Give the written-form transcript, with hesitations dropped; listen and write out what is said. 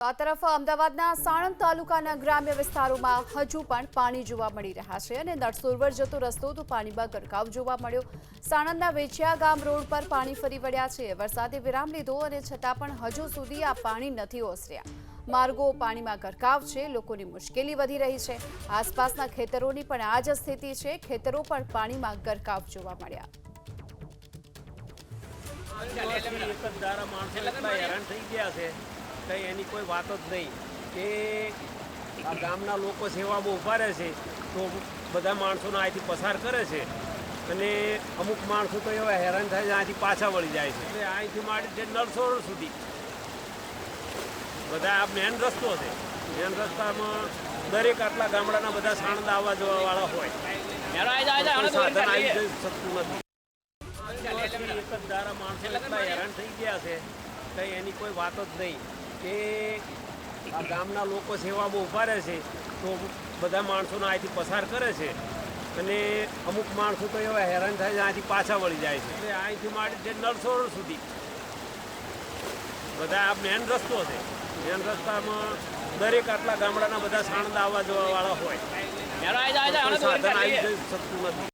આ તરફ અમદાવાદના સાણંદ તાલુકાના ગ્રામ્ય વિસ્તારોમાં હજુ પણ પાણી જોવા મળી રહ્યા છે અને નળસરોવર જતો રસ્તો તો પાણીમાં ગરકાવ જોવા મળ્યો। સાણંદના વેચિયા ગામ રોડ પર પાણી ફરી વળ્યા છે। વરસાદે વિરામ લીધો અને છતાં પણ હજુ સુધી આ પાણી નથી ઓસર્યા। માર્ગો પાણીમાં ગરકાવ છે, લોકોની મુશ્કેલી વધી રહી છે। આસપાસના ખેતરોની પણ આ જ સ્થિતિ છે, ખેતરો પણ પાણીમાં ગરકાવ જોવા મળ્યા। કંઈ એની કોઈ વાત જ નહીં કે આ ગામના લોકો સેવામાં ઊભા રહે છે તો બધા માણસોને અહીંથી પસાર કરે છે અને અમુક માણસો તો એવા હેરાન થાય છે, અહીંથી પાછા વળી જાય છે। એટલે અહીંથી માંડી છે નળસરોવર સુધી બધા આ મેન રસ્તો છે। મેન રસ્તામાં દરેક આટલા ગામડાના બધા સાણંદ આવવા જવાવાળા હોય, સાધન આવી જઈ શકતું નથી। એક જ ધારા માણસો એટલા હેરાન થઈ ગયા છે, કંઈ એની કોઈ વાત જ નહીં કે આ ગામના લોકો સેવામાં ઊભા રહે છે તો બધા માણસોને અહીંથી પસાર કરે છે અને અમુક માણસો તો એવા હેરાન થાય છે, અહીંથી પાછા વળી જાય છે। એટલે અહીંથી માંડી છે નળસરોવર સુધી બધા આ મેન રસ્તો છે। મેન રસ્તામાં દરેક આટલા ગામડાના બધા સાણંદ આવવા જવાવાળા હોય, સાધન આવી જઈ શકતું નથી।